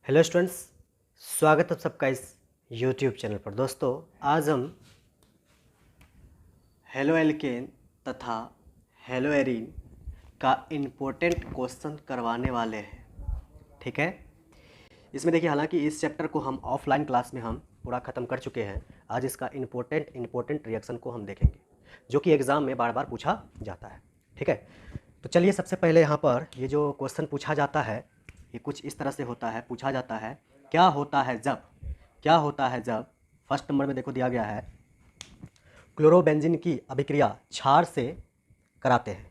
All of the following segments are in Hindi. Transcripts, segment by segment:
हेलो स्टूडेंट्स, स्वागत है सबका इस यूट्यूब चैनल पर। दोस्तों, आज हम हेलो एल्केन तथा हेलो एरीन का इम्पोर्टेंट क्वेश्चन करवाने वाले हैं। ठीक है, इसमें देखिए, हालांकि इस चैप्टर को हम ऑफलाइन क्लास में हम पूरा ख़त्म कर चुके हैं। आज इसका इम्पोर्टेंट रिएक्शन को हम देखेंगे, जो कि एग्ज़ाम में बार बार पूछा जाता है। ठीक है, तो चलिए सबसे पहले यहाँ पर ये जो क्वेश्चन पूछा जाता है, ये कुछ इस तरह से होता है। पूछा जाता है, क्या होता है जब फर्स्ट नंबर में देखो दिया गया है, क्लोरोबेंजीन की अभिक्रिया क्षार से कराते हैं।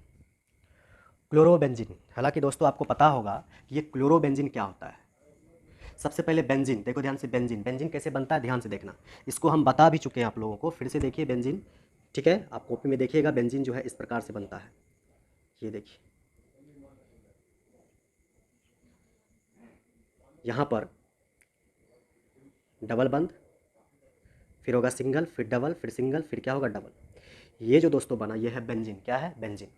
क्लोरोबेंजीन, हालांकि दोस्तों आपको पता होगा कि ये क्लोरोबेंजीन क्या होता है। सबसे पहले बेंजीन, देखो ध्यान से, बेंजीन कैसे बनता है ध्यान से देखना। इसको हम बता भी चुके हैं आप लोगों को, फिर से देखिए बेंजीन। ठीक है, आप कॉपी में देखिएगा, बेंजीन जो है इस प्रकार से बनता है। ये देखिए, यहाँ पर डबल बंद, फिर होगा सिंगल, फिर डबल, फिर सिंगल, फिर क्या होगा डबल। ये जो दोस्तों बना, ये है बेंजीन। क्या है? बेंजीन।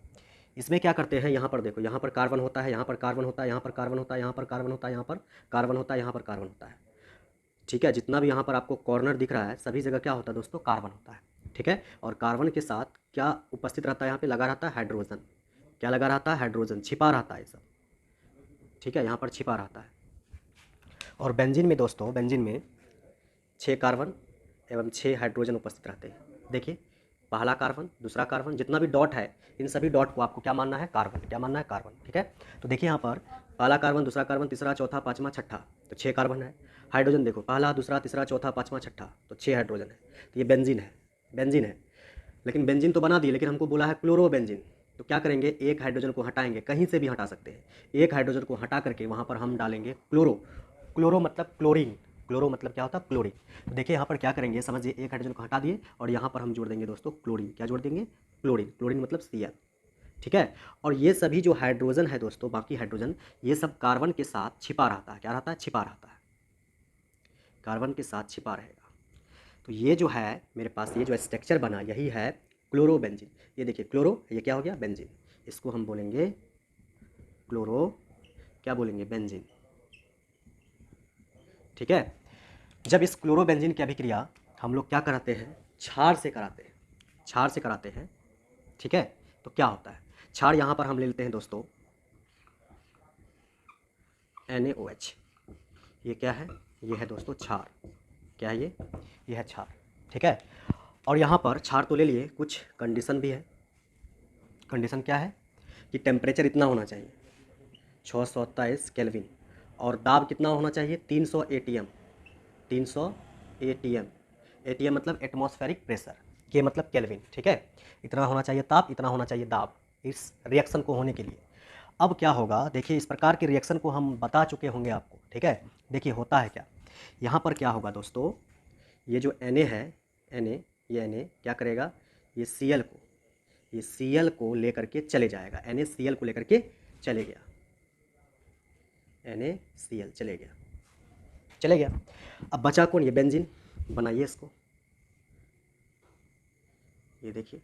इसमें क्या करते हैं, यहाँ पर देखो, यहाँ पर कार्बन होता है, यहाँ पर कार्बन होता है, यहाँ पर कार्बन होता है, यहाँ पर कार्बन होता है, यहाँ पर कार्बन होता है, यहाँ पर कार्बन होता है। ठीक है, जितना भी यहाँ पर आपको कॉर्नर दिख रहा है, सभी जगह क्या होता है दोस्तों? कार्बन होता है। ठीक है, और कार्बन के साथ क्या उपस्थित रहता है? यहाँ पे लगा रहता है हाइड्रोजन। क्या लगा रहता है? हाइड्रोजन। छिपा रहता है सब। ठीक है, यहाँ पर छिपा रहता है। और बेंजीन में दोस्तों, बेंजीन में 6 कार्बन एवं 6 हाइड्रोजन उपस्थित रहते हैं। देखिए, पहला कार्बन, दूसरा कार्बन, जितना भी डॉट है, इन सभी डॉट को आपको क्या मानना है? कार्बन। क्या मानना है? कार्बन। ठीक है, तो देखिए यहाँ पर पहला कार्बन, दूसरा कार्बन, तीसरा, चौथा, पाँचवा, छठा, तो 6 कार्बन है। हाइड्रोजन देखो, पहला, दूसरा, तीसरा, चौथा, पाँचवा, छठा, तो 6 हाइड्रोजन है। तो ये बेंजीन है, बेंजीन है। लेकिन बेंजीन तो बना दिए, लेकिन हमको बोला है क्लोरोबेंजीन। तो क्या करेंगे? एक हाइड्रोजन को हटाएंगे, कहीं से भी हटा सकते हैं। एक हाइड्रोजन को हटा करके वहाँ पर हम डालेंगे क्लोरो। क्लोरो मतलब क्लोरीन। क्लोरो मतलब क्या होता है? क्लोरीन। तो देखिए यहाँ पर क्या करेंगे, समझिए, एक हाइड्रोजन को हटा दिए और यहाँ पर हम जोड़ देंगे दोस्तों क्लोरीन। क्या जोड़ देंगे? क्लोरीन। क्लोरीन मतलब Cl। ठीक है, और ये सभी जो हाइड्रोजन है दोस्तों, बाकी हाइड्रोजन, ये सब कार्बन के साथ छिपा रहता है। क्या रहता है? छिपा रहता है। कार्बन के साथ छिपा रहेगा। तो ये जो है मेरे पास, ये जो स्ट्रक्चर बना, यही है क्लोरोबेंजीन। ये देखिए, क्लोरो, ये क्या हो गया? बेंजीन। इसको हम बोलेंगे क्लोरो, क्या बोलेंगे? बेंजीन। ठीक है, जब इस क्लोरोबेंजीन की अभिक्रिया हम लोग क्या कराते हैं? क्षार से कराते हैं। क्षार से कराते हैं। ठीक है, तो क्या होता है? क्षार यहाँ पर हम ले लेते हैं दोस्तों NaOH। ये क्या है? ये है दोस्तों क्षार। क्या है ये? ये है क्षार। ठीक है, और यहाँ पर क्षार तो ले लिए, कुछ कंडीशन भी है। कंडीशन क्या है कि टेम्परेचर इतना होना चाहिए, 627 केल्विन, और दाब कितना होना चाहिए? 300 ATM। 300 ATM। ATM मतलब एटमॉस्फेरिक प्रेशर, के मतलब केल्विन। ठीक है, इतना होना चाहिए ताप, इतना होना चाहिए दाब, इस रिएक्शन को होने के लिए। अब क्या होगा, देखिए, इस प्रकार के रिएक्शन को हम बता चुके होंगे आपको। ठीक है, देखिए होता है क्या, यहाँ पर क्या होगा दोस्तों, ये जो Na है, Na, ये Na क्या करेगा? ये Cl को, ये Cl को लेकर के चले जाएगा। NaCl को लेकर के चले गया, NaCl चले गया, चले गया। अब बचा कौन? ये बेंजीन। बनाइए इसको। ये देखिए,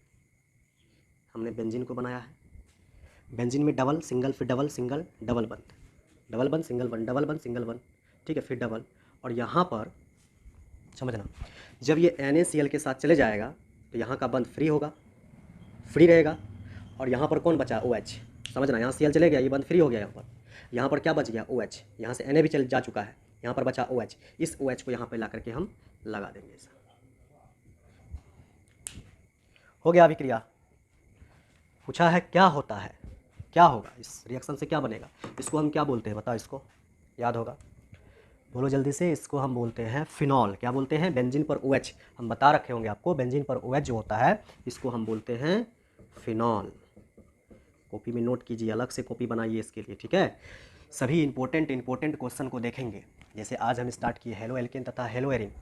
हमने बेंजीन को बनाया है। बेंजीन में डबल, सिंगल, फिर डबल, सिंगल, डबल बंद, डबल बंद, सिंगल बंद, डबल बंद, सिंगल बंद। ठीक है, फिर डबल, और यहाँ पर समझना, जब ये NaCl के साथ चले जाएगा तो यहाँ का बंद फ्री होगा, फ्री रहेगा। और यहाँ पर कौन बचा? OH। समझना, यहाँ Cl चले गया, ये बंद फ्री हो गया। यहाँ पर क्या बच गया? OH। यहाँ से Na भी चल जा चुका है, यहाँ पर बचा OH। इस OH को यहाँ पर ला करके हम लगा देंगे। ऐसा हो गया अभिक्रिया। पूछा है क्या होता है, क्या होगा, इस रिएक्शन से क्या बनेगा? इसको हम क्या बोलते हैं? बताओ, इसको याद होगा, बोलो जल्दी से। इसको हम बोलते हैं फिनॉल। क्या बोलते हैं? बेंजीन पर OH हम बता रखे होंगे आपको, बेंजीन पर OH जो होता है, इसको हम बोलते हैं फिनॉल। कॉपी में नोट कीजिए, अलग से कॉपी बनाइए इसके लिए। ठीक है, सभी इंपॉर्टेंट क्वेश्चन को देखेंगे। जैसे आज हम स्टार्ट किए हेलो एल्केन तथा हेलो एरिन।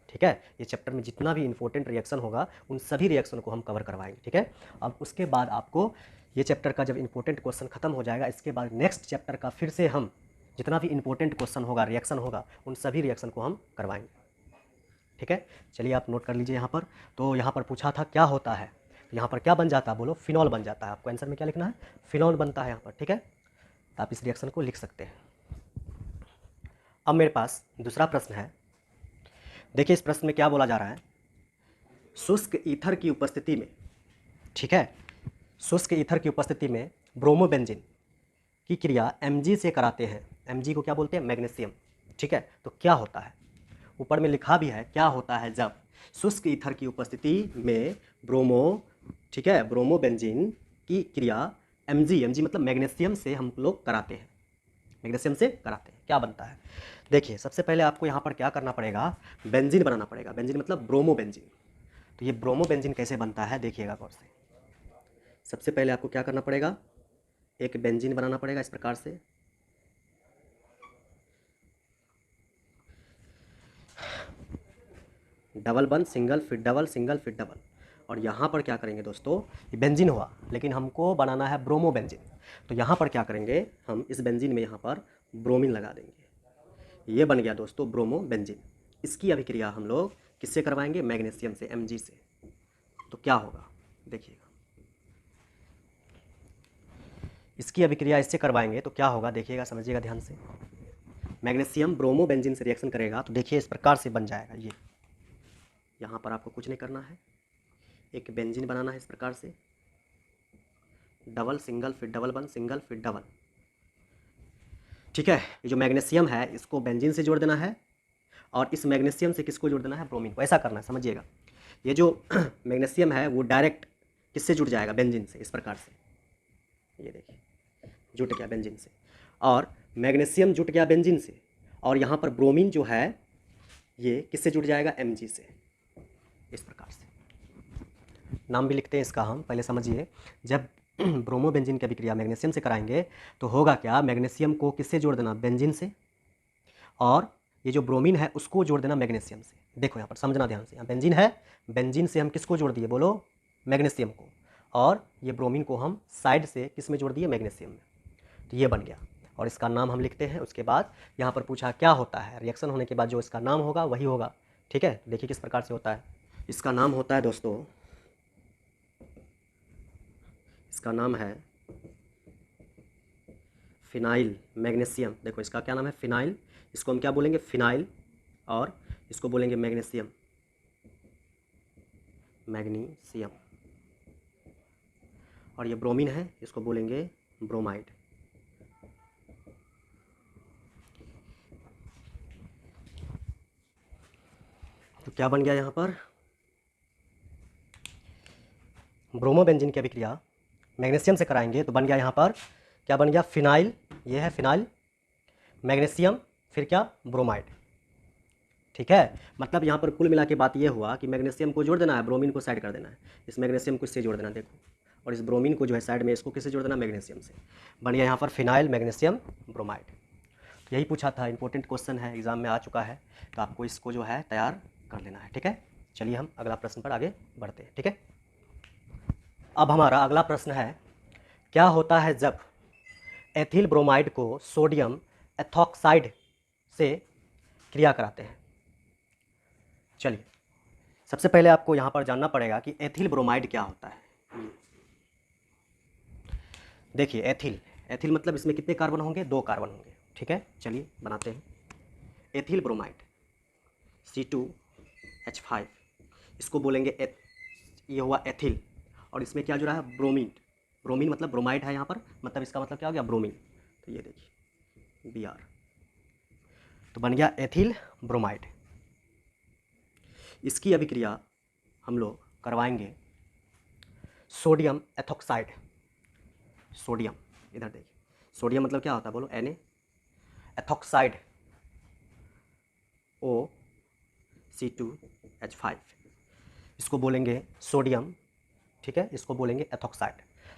ठीक है, ये चैप्टर में जितना भी इंपॉर्टेंट रिएक्शन होगा, उन सभी रिएक्शन को हम कवर करवाएंगे। ठीक है, अब उसके बाद आपको ये चैप्टर का जब इंपॉर्टेंट क्वेश्चन खत्म हो जाएगा, इसके बाद नेक्स्ट चैप्टर का फिर से हम जितना भी इंपॉर्टेंट क्वेश्चन होगा, रिएक्शन होगा, उन सभी रिएक्शन को हम करवाएंगे। ठीक है, चलिए आप नोट कर लीजिए यहाँ पर। तो यहाँ पर पूछा था क्या होता है, तो यहाँ पर क्या बन जाता है? बोलो, फिनॉल बन जाता है। आपको आंसर में क्या लिखना है? फिनॉल बनता है यहाँ पर। ठीक है, तो आप इस रिएक्शन को लिख सकते हैं। अब मेरे पास दूसरा प्रश्न है। देखिए इस प्रश्न में क्या बोला जा रहा है, शुष्क ईथर की उपस्थिति में, ठीक है, शुष्क ईथर की उपस्थिति में ब्रोमोबेंजीन की क्रिया Mg से कराते हैं। Mg को क्या बोलते हैं, मैग्नीशियम, ठीक है। तो क्या होता है, ऊपर में लिखा भी है क्या होता है जब शुष्क ईथर की उपस्थिति में ठीक है, ब्रोमोबेंजीन की क्रिया Mg मतलब मैग्नीशियम से हम लोग कराते हैं, मैग्नीशियम से कराते हैं, क्या बनता है। देखिए सबसे पहले आपको यहाँ पर क्या करना पड़ेगा, बेंजीन बनाना पड़ेगा। बेंजीन मतलब ब्रोमोबेंजीन। तो ये ब्रोमोबेंजीन कैसे बनता है देखिएगा गौर से। सबसे पहले आपको क्या करना पड़ेगा, एक बेंजीन बनाना पड़ेगा इस प्रकार से। डबल बन, सिंगल फिर डबल, सिंगल फिर डबल। और यहाँ पर क्या करेंगे दोस्तों, ये बेंजीन हुआ, लेकिन हमको बनाना है ब्रोमोबेंजीन। तो यहाँ पर क्या करेंगे, हम इस बेंजीन में यहाँ पर ब्रोमीन लगा देंगे। ये बन गया दोस्तों ब्रोमोबेंजीन। इसकी अभिक्रिया हम लोग किससे करवाएंगे, मैग्नीशियम से, Mg से। तो क्या होगा देखिएगा, इसकी अभिक्रिया इससे करवाएंगे तो क्या होगा देखिएगा, समझिएगा ध्यान से। मैग्नीशियम ब्रोमोबेंजीन से रिएक्शन करेगा तो देखिए इस प्रकार से बन जाएगा। ये यहाँ पर आपको कुछ नहीं करना है, एक बेंजीन बनाना है इस प्रकार से, डबल सिंगल फिर डबल बन, सिंगल फिर डबल, ठीक है। ये जो मैग्नीशियम है इसको बेंजीन से जोड़ देना है, और इस मैग्नीशियम से किसको जोड़ देना है, ब्रोमीन को। ऐसा करना है, समझिएगा। ये जो मैग्नीशियम है वो डायरेक्ट किससे जुड़ जाएगा, बेंजीन से, इस प्रकार से। ये देखिए जुट गया बेंजीन से, और मैग्नीशियम जुट गया बेंजीन से, और यहाँ पर ब्रोमीन जो है ये किससे जुड़ जाएगा, Mg से, इस प्रकार से। नाम भी लिखते हैं इसका हम, पहले समझिए। जब ब्रोमोबेंजीन की अभिक्रिया मैग्नीशियम से कराएंगे तो होगा क्या, मैग्नीशियम को किससे जोड़ देना, बेंजीन से, और ये जो ब्रोमीन है उसको जोड़ देना मैग्नीशियम से। देखो यहाँ पर समझना ध्यान से, यहाँ बेंजीन है, बेंजीन से हम किसको जोड़ दिए, बोलो, मैग्नीशियम को, और ये ब्रोमीन को हम साइड से किस में जोड़ दिए, मैग्नीशियम में। तो ये बन गया, और इसका नाम हम लिखते हैं। उसके बाद यहाँ पर पूछा क्या होता है, रिएक्शन होने के बाद जो इसका नाम होगा वही होगा, ठीक है। देखिए किस प्रकार से होता है। इसका नाम होता है दोस्तों, इसका नाम है फिनाइल मैग्नीशियम। देखो इसका क्या नाम है, फिनाइल। इसको हम क्या बोलेंगे, फिनाइल, और इसको बोलेंगे मैग्नीशियम, मैग्नीशियम। और ये ब्रोमीन है, इसको बोलेंगे ब्रोमाइड। तो क्या बन गया यहाँ पर, ब्रोमोबेंजीन की अभिक्रिया मैग्नीशियम से कराएंगे तो बन गया यहाँ पर क्या बन गया, फिनाइल, ये है फिनाइल, मैग्नीशियम, फिर क्या, ब्रोमाइड, ठीक है। मतलब यहाँ पर कुल मिला के बात ये हुआ कि मैग्नीशियम को जोड़ देना है, ब्रोमीन को साइड कर देना है, इस मैग्नीशियम को इससे जोड़ देना, देखो, और इस ब्रोमीन को जो है साइड में, इसको किससे जोड़ देना, मैग्नीशियम से। बन गया यहाँ पर फिनाइल मैग्नीशियम ब्रोमाइड। यही पूछा था, इंपॉर्टेंट क्वेश्चन है, एग्जाम में आ चुका है, तो आपको इसको जो है तैयार कर लेना है, ठीक है। चलिए हम अगला प्रश्न पर आगे बढ़ते हैं, ठीक है। अब हमारा अगला प्रश्न है, क्या होता है जब एथिल ब्रोमाइड को सोडियम एथॉक्साइड से क्रिया कराते हैं। चलिए सबसे पहले आपको यहाँ पर जानना पड़ेगा कि एथिल ब्रोमाइड क्या होता है। देखिए एथिल, एथिल मतलब इसमें कितने कार्बन होंगे, 2 कार्बन होंगे, ठीक है। चलिए बनाते हैं एथिल ब्रोमाइड, C2H5, इसको बोलेंगे ये हुआ एथिल, और इसमें क्या जुड़ा है, ब्रोमीन। ब्रोमीन मतलब ब्रोमाइड है यहाँ पर, मतलब इसका मतलब क्या हो गया, ब्रोमीन। तो ये देखिए Br, तो बन गया एथिल ब्रोमाइड। इसकी अभिक्रिया हम लोग करवाएंगे सोडियम एथॉक्साइड। सोडियम, इधर देखिए, सोडियम मतलब क्या होता है, बोलो, Na, एथॉक्साइड OC2H5, इसको बोलेंगे सोडियम, ठीक है, इसको बोलेंगे एथॉक्साइड।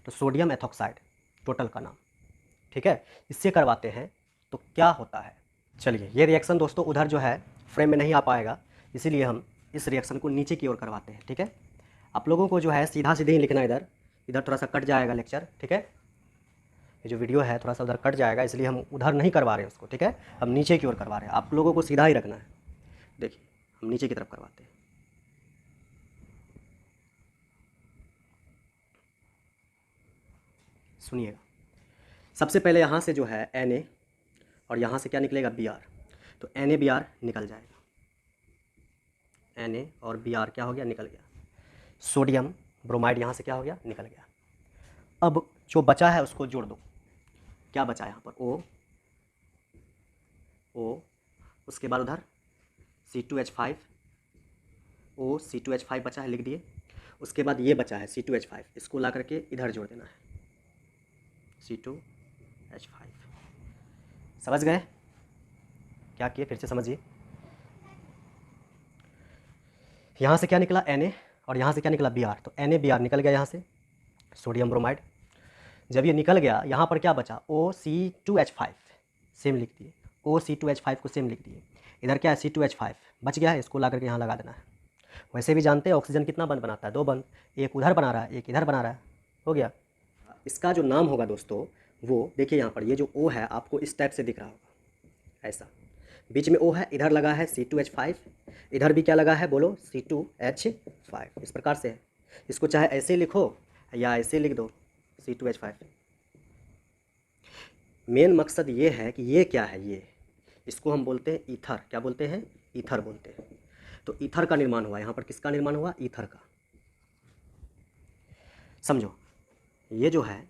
तो सोडियम एथॉक्साइड टोटल का नाम, ठीक है। इससे करवाते हैं तो क्या होता है। चलिए ये रिएक्शन दोस्तों उधर जो है फ्रेम में नहीं आ पाएगा, इसीलिए हम इस रिएक्शन को नीचे की ओर करवाते हैं, ठीक है। आप लोगों को जो है सीधा सीधे ही लिखना, इधर इधर थोड़ा सा कट जाएगा लेक्चर, ठीक है। ये जो वीडियो है थोड़ा सा उधर कट जाएगा, इसलिए हम उधर नहीं करवा रहे हैं उसको, ठीक है। हम नीचे की ओर करवा रहे हैं, आप लोगों को सीधा ही रखना है। देखिए हम नीचे की तरफ करवाते हैं। सुनिएगा, सबसे पहले यहाँ से जो है Na, और यहाँ से क्या निकलेगा, Br। तो Na Br निकल जाएगा, Na और Br क्या हो गया, निकल गया। सोडियम ब्रोमाइड यहाँ से क्या हो गया, निकल गया। अब जो बचा है उसको जोड़ दो, क्या बचा है यहाँ पर, O, उसके बाद उधर C2H5, C2H5 बचा है, लिख दिए। उसके बाद ये बचा है C2H5, इसको ला करके इधर जोड़ देना है, C2H5। समझ गए क्या किए, फिर से समझिए। यहाँ से क्या निकला, Na, और यहाँ से क्या निकला, Br। तो Na Br निकल गया यहाँ से, सोडियम ब्रोमाइड। जब ये निकल गया, यहाँ पर क्या बचा, OC2H5, सेम लिख दिए, OC2H5 को सेम लिख दिए। इधर क्या है, C2H5 बच गया है, इसको ला करके यहाँ लगा देना है। वैसे भी जानते हैं ऑक्सीजन कितना बंद बनाता है, 2 बंद, एक उधर बना रहा है, एक इधर बना रहा है, हो गया। इसका जो नाम होगा दोस्तों, वो देखिए यहाँ पर, ये जो O है आपको इस टाइप से दिख रहा होगा, ऐसा बीच में O है, इधर लगा है C2H5, इधर भी क्या लगा है, बोलो, C2H5, इस प्रकार से है। इसको चाहे ऐसे लिखो या ऐसे लिख दो, C2H5। मेन मकसद ये है कि ये क्या है, ये इसको हम बोलते हैं ईथर, क्या बोलते हैं, ईथर बोलते हैं। तो ईथर का निर्माण हुआ, यहाँ पर किसका निर्माण हुआ, ईथर का। समझो, ये जो है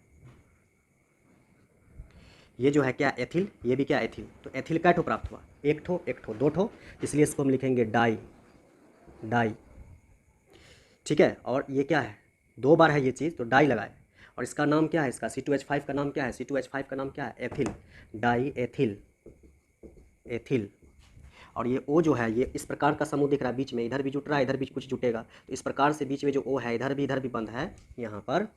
क्या, एथिल, ये भी क्या, एथिल। तो एथिल का ठो प्राप्त हुआ, एक ठो, 2 ठो, इसलिए इसको हम लिखेंगे डाई, ठीक है। और ये क्या है, 2 बार है ये चीज़, तो डाई लगाए। और इसका नाम क्या है, इसका C2H5 का नाम क्या है, C2H5 का नाम क्या है, एथिल, डाई एथिल। और ये O जो है, ये इस प्रकार का समूह दिख रहा है बीच में, इधर भी जुट रहा है, इधर भी कुछ जुटेगा, तो इस प्रकार से बीच में जो O है, इधर भी बंद है, यहाँ पर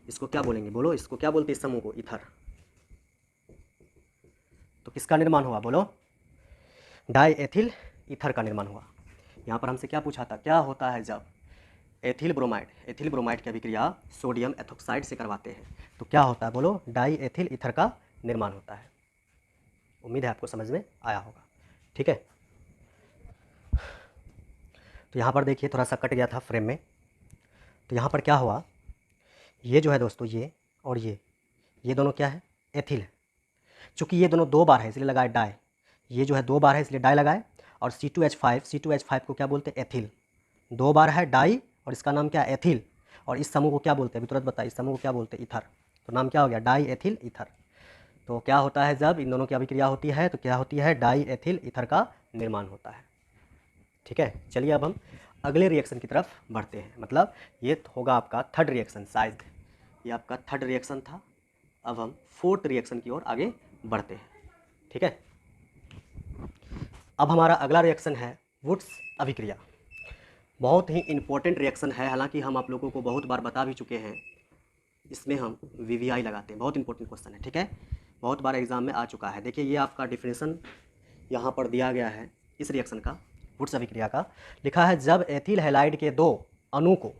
इसको क्या बोलेंगे, बोलो, इसको क्या बोलते हैं, इस समूह को, ईथर। तो किसका निर्माण हुआ, बोलो, डाई एथिल ईथर का निर्माण हुआ। यहाँ पर हमसे क्या पूछा था, क्या होता है जब एथिल ब्रोमाइड की अभिक्रिया सोडियम एथोक्साइड से करवाते हैं, तो क्या होता है, बोलो, डाई एथिल ईथर का निर्माण होता है। उम्मीद है आपको समझ में आया होगा, ठीक है। तो यहाँ पर देखिए थोड़ा सा कट गया था फ्रेम में। तो यहाँ पर क्या हुआ, ये जो है दोस्तों, ये और ये दोनों क्या है, एथिल है। चूँकि ये दोनों 2 बार है इसलिए लगाए डाई, ये जो है 2 बार है इसलिए डाई लगाए। और C2H5 को क्या बोलते हैं, एथिल, 2 बार है डाई, और इसका नाम क्या है, एथिल। और इस समूह को क्या बोलते हैं, अभी तुरंत बताइए, इस समूह को क्या बोलते हैं, ईथर। तो नाम क्या हो गया, डाई एथिल ईथर। तो क्या होता है, जब इन दोनों की अभिक्रिया होती है तो क्या होती है, डाई एथिल ईथर का निर्माण होता है, ठीक है। चलिए अब हम अगले रिएक्शन की तरफ बढ़ते हैं, मतलब ये होगा आपका 3rd रिएक्शन, शायद ये आपका 3rd रिएक्शन था। अब हम 4th रिएक्शन की ओर आगे बढ़ते हैं, ठीक है। अब हमारा अगला रिएक्शन है वुड्स अभिक्रिया। बहुत ही इम्पोर्टेंट रिएक्शन है, हालांकि हम आप लोगों को बहुत बार बता भी चुके हैं। इसमें हम VVI लगाते हैं, बहुत इंपॉर्टेंट क्वेश्चन है, ठीक है, बहुत बार एग्जाम में आ चुका है। देखिए ये आपका डिफिनेशन यहाँ पर दिया गया है इस रिएक्शन का, वुड्स अभिक्रिया का। लिखा है, जब एथिल हैलाइड के दो अणु को,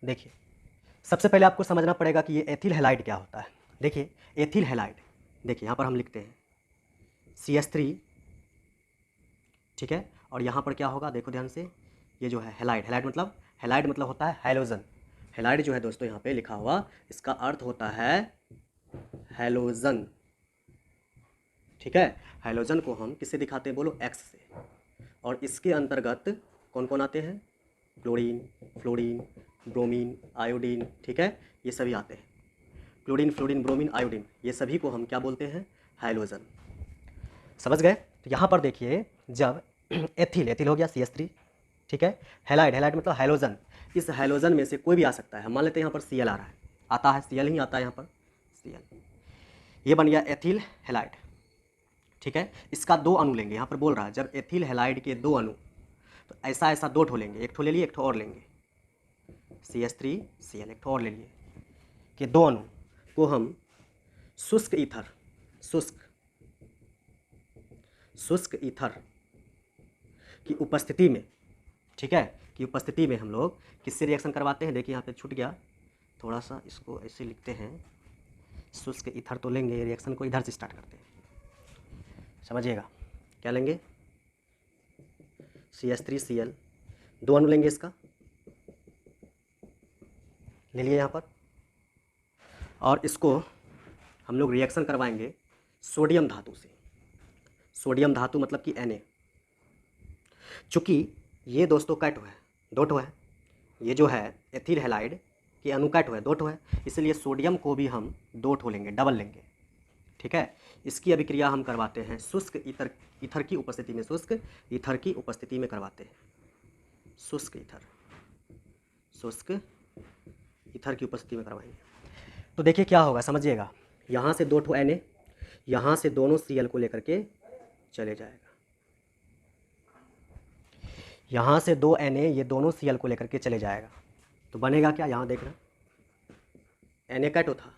देखिए सबसे पहले आपको समझना पड़ेगा कि ये एथिल हैलाइड क्या होता है। देखिए एथिल हैलाइड, देखिए यहाँ पर हम लिखते हैं CH3, ठीक है। और यहाँ पर क्या होगा, देखो ध्यान से, ये जो है हैलाइड मतलब होता है हैलोजन। हैलाइड जो है दोस्तों यहाँ पे लिखा हुआ, इसका अर्थ होता है हैलोजन, ठीक है। हैलोजन को हम किससे दिखाते हैं, बोलो, X से। और इसके अंतर्गत कौन कौन आते हैं, क्लोरीन, फ्लोरीन, ब्रोमीन, आयोडीन, ठीक है, ये सभी आते हैं। क्लोरीन, फ्लोरीन, ब्रोमीन, आयोडीन, ये सभी को हम क्या बोलते हैं, हैलोजन। समझ गए। तो यहाँ पर देखिए, जब एथिल हो गया CH3, ठीक है। हैलाइड मतलब हैलोजन, इस हैलोजन में से कोई भी आ सकता है। मान लेते हैं यहाँ पर Cl आ रहा है, आता है Cl ही आता है यहाँ पर, Cl, ये बन गया एथिल हैलाइड, ठीक है। इसका 2 अणु लेंगे, यहाँ पर बोल रहा है जब एथिल हैलाइड के 2 अणु, तो ऐसा 2 ठो लेंगे, एक ठो ले लिए, एक ठो और लेंगे, CH3Cl, एक ठो और ले लिए, कि 2 अणु को हम शुष्क ईथर की उपस्थिति में, ठीक है, की उपस्थिति में हम लोग किससे रिएक्शन करवाते हैं। देखिए यहाँ पे छूट गया, थोड़ा सा इसको ऐसे लिखते हैं, शुष्क ईथर तो लेंगे, रिएक्शन को इधर से स्टार्ट करते हैं, समझिएगा। क्या लेंगे, CH3Cl, 2 अणु लेंगे, इसका ले लिए यहाँ पर, और इसको हम लोग रिएक्शन करवाएंगे सोडियम धातु से। सोडियम धातु मतलब कि Na। चूँकि ये दोस्तों कट हुआ है, दो ठो है, ये जो है एथिल हैलाइड के अणु कट हुआ है, दो ठो है, इसलिए सोडियम को भी हम दो ठो लेंगे, डबल लेंगे। ठीक है, इसकी अभिक्रिया हम करवाते हैं शुष्क ईथर की उपस्थिति में, शुष्क ईथर की उपस्थिति में करवाते हैं। शुष्क ईथर की उपस्थिति में करवाएंगे। तो देखिए क्या होगा, समझिएगा। यहाँ से दो ठो Na, यहाँ से दोनों Cl को लेकर के चले जाएगा। यहाँ से दो Na ये दोनों Cl को लेकर के चले जाएगा, तो बनेगा क्या, यहाँ देखना Na कट था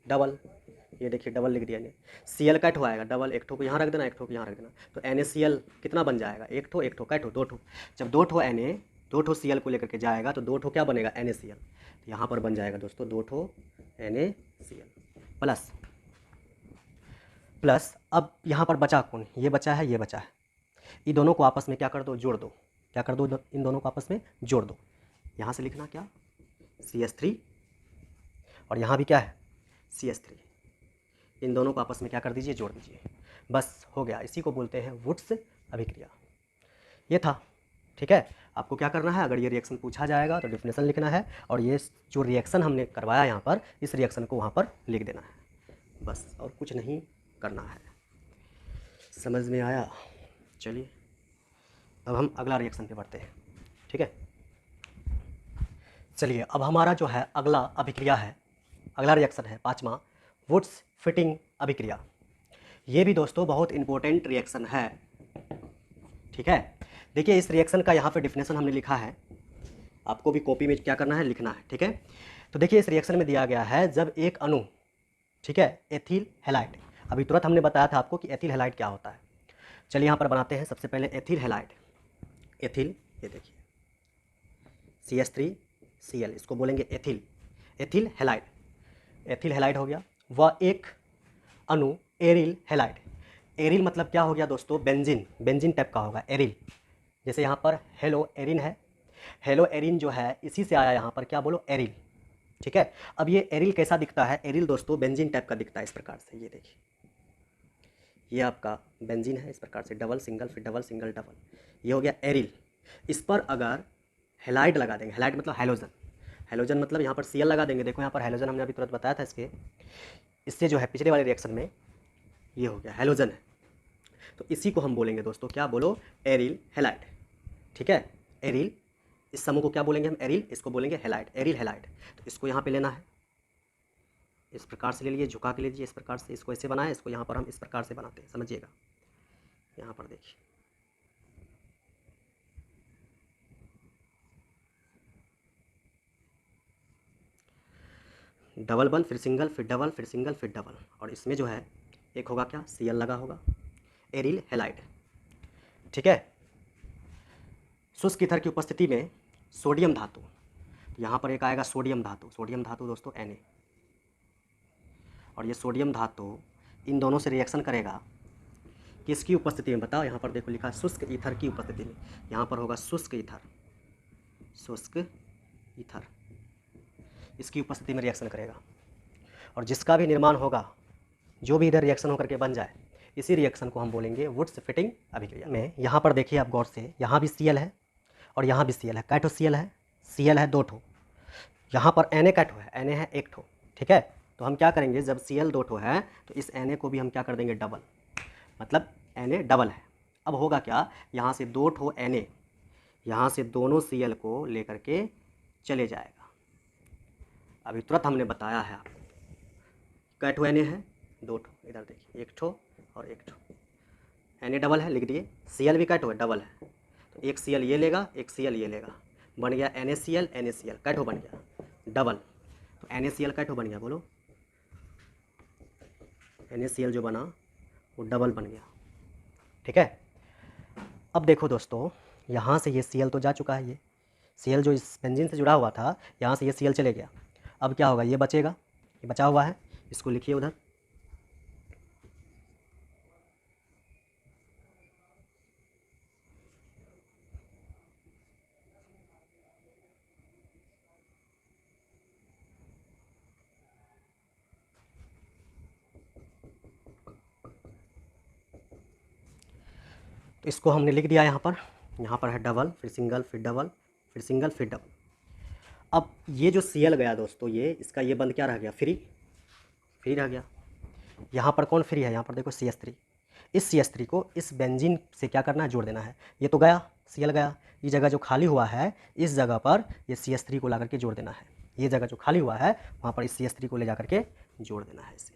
डबल, ये देखिए डबल लिख दिया ने, Cl कट हो आएगा डबल, एक ठो को यहाँ रख देना, एक ठो को यहाँ रख देना, तो NaCl कितना बन जाएगा, एक ठो कट हो, दो ठो। जब दो ठो Na दो ठो Cl को लेकर के जाएगा तो दो ठो क्या बनेगा, NaCl। तो यहाँ पर बन जाएगा दोस्तों दो ठो NaCl प्लस अब यहाँ पर बचा कौन, ये बचा है, ये बचा है, इन दोनों को आपस में क्या कर दो, जोड़ दो। क्या कर दो, इन दोनों को आपस में जोड़ दो। यहाँ से लिखना क्या, CH3, और यहाँ भी क्या है CH3। इन दोनों को आपस में क्या कर दीजिए, जोड़ दीजिए, बस हो गया। इसी को बोलते हैं वुड्स अभिक्रिया। ये था, ठीक है। आपको क्या करना है, अगर ये रिएक्शन पूछा जाएगा तो डिफिनेशन लिखना है, और ये जो रिएक्शन हमने करवाया यहाँ पर, इस रिएक्शन को वहाँ पर लिख देना है, बस, और कुछ नहीं करना है। समझ में आया? चलिए अब हम अगला रिएक्शन पे बढ़ते हैं। ठीक है, चलिए अब हमारा जो है अगला अभिक्रिया है, अगला रिएक्शन है पाँचवा, वुड्स फिटिंग अभिक्रिया। ये भी दोस्तों बहुत इंपॉर्टेंट रिएक्शन है। ठीक है, देखिए इस रिएक्शन का यहाँ पे डिफिनेशन हमने लिखा है, आपको भी कॉपी में क्या करना है, लिखना है। ठीक है, तो देखिए इस रिएक्शन में दिया गया है, जब एक अणु, ठीक है, एथिल हैलाइड, अभी तुरंत हमने बताया था आपको कि एथिल हैलाइड क्या होता है। चलिए यहाँ पर बनाते हैं सबसे पहले एथिल हैलाइड। एथिल, ये देखिए CH3Cl, इसको बोलेंगे ethyl, ethyl halide. Ethyl halide हो गया। वह एक अणु एरिल हैलाइड। एरिल मतलब क्या हो गया दोस्तों, बेंजीन, बेंजीन टाइप का होगा एरिल। जैसे यहाँ पर हेलो एरिन है, हेलो एरिन जो है इसी से आया, यहाँ पर क्या बोलो, एरिल। ठीक है, अब ये एरिल कैसा दिखता है, एरिल दोस्तों बेंजीन टाइप का दिखता है इस प्रकार से। ये देखिए, ये आपका बेंजीन है इस प्रकार से, डबल सिंगल फिर डबल सिंगल डबल, ये हो गया एरिल। इस पर अगर हैलाइड लगा देंगे, हैलाइड मतलब हैलोजन, हैलोजन मतलब यहाँ पर Cl लगा देंगे, देखो यहाँ पर हैलोजन हमने अभी तुरंत बताया था इसके, इससे जो है पिछले वाले रिएक्शन में ये हो गया हैलोजन है, तो इसी को हम बोलेंगे दोस्तों, क्या बोलो, एरिल हैलाइड। ठीक है, एरिल, इस समूह को क्या बोलेंगे हम, एरिल, इसको बोलेंगे हैलाइड, एरिल हैलाइड। तो इसको यहाँ पे लेना है, इस प्रकार से ले लीजिए, झुका के लीजिए इस प्रकार से, इसको ऐसे बनाए, इसको यहाँ पर हम इस प्रकार से बनाते हैं, समझिएगा। यहाँ पर देखिए, डबल बन, फिर सिंगल, फिर डबल, फिर सिंगल, फिर डबल, और इसमें जो है एक होगा क्या, Cl लगा होगा, एरिल हैलाइड। ठीक है, शुष्क ईथर की उपस्थिति में सोडियम धातु, यहाँ पर एक आएगा सोडियम धातु, सोडियम धातु दोस्तों Na, और ये सोडियम धातु इन दोनों से रिएक्शन करेगा, किसकी उपस्थिति में बताओ, यहाँ पर देखो लिखा है शुष्क ईथर की उपस्थिति में, यहाँ पर होगा शुष्क ईथर, शुष्क ईथर, इसकी उपस्थिति में रिएक्शन करेगा, और जिसका भी निर्माण होगा, जो भी इधर रिएक्शन होकर के बन जाए, इसी रिएक्शन को हम बोलेंगे वुड्स फिटिंग अभिक्रिया। में यहाँ पर देखिए आप गौर से, यहाँ भी Cl है और यहाँ भी Cl है, कै ठो Cl है, Cl है दो ठो, यहाँ पर Na कै ठो है, Na है एक ठो। ठीक है, तो हम क्या करेंगे, जब Cl दो ठो है तो इस Na को भी हम क्या कर देंगे, डबल, मतलब Na डबल है। अब होगा क्या, यहाँ से दो ठो Na, यहाँ से दोनों Cl को लेकर के चले जाएगा। अभी तुरंत हमने बताया है आपको, कै ठो Na है, दो ठो, इधर देखिए एक ठो और एक ठो, Na डबल है, लिख दिए, Cl भी कै ठो है, डबल है, तो एक Cl ये लेगा, एक Cl ये लेगा, बन गया NaCl, NaCl कै ठो बन गया, डबल, तो NaCl कै ठो बन गया, बोलो, NaCl जो बना वो डबल बन गया। ठीक है, अब देखो दोस्तों, यहाँ से ये Cl तो जा चुका है, ये Cl जो इस बेंजीन से जुड़ा हुआ था, यहाँ से ये Cl चले गया। अब क्या होगा, ये बचेगा, ये बचा हुआ है, इसको लिखिए उधर, तो इसको हमने लिख दिया यहाँ पर है डबल, फिर सिंगल, फिर डबल, फिर सिंगल, फिर डबल। अब ये जो Cl गया दोस्तों, ये इसका ये बंद क्या रह गया, फ्री, फ्री रह गया। यहाँ पर कौन फ्री है, यहाँ पर देखो CH3। इस CH3 को इस बेंजीन से क्या करना है, जोड़ देना है। ये तो गया, Cl गया, ये जगह जो खाली हुआ है इस जगह पर ये CH3 को ला करके जोड़ देना है। ये जगह जो खाली हुआ है वहाँ पर इस CH3 को ले जा करके जोड़ देना है इसे।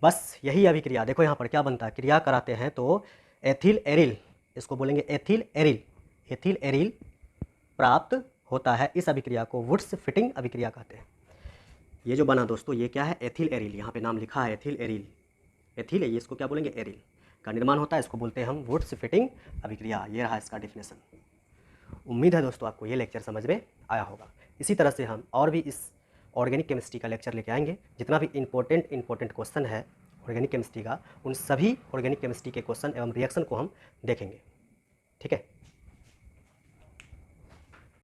बस यही अभिक्रिया। देखो यहाँ पर क्या बनता है, क्रिया कराते हैं तो एथिल एरिल, इसको बोलेंगे एथिल एरिल, एथिल एरिल प्राप्त होता है। इस अभिक्रिया को वुड्स फिटिंग अभिक्रिया कहते हैं। ये जो बना दोस्तों, ये क्या है, एथिल एरिल, यहाँ पे नाम लिखा है एथिल एरिल, एथिल है ये, इसको क्या बोलेंगे, एरिल का निर्माण होता है, इसको बोलते हैं हम वुड्स फिटिंग अभिक्रिया। ये रहा इसका डेफिनेशन। उम्मीद है दोस्तों आपको ये लेक्चर समझ में आया होगा। इसी तरह से हम और भी इस ऑर्गेनिक केमिस्ट्री का लेक्चर लेके आएंगे। जितना भी इंपॉर्टेंट क्वेश्चन है ऑर्गेनिक केमिस्ट्री का, उन सभी ऑर्गेनिक केमिस्ट्री के क्वेश्चन एवं रिएक्शन को हम देखेंगे। ठीक है।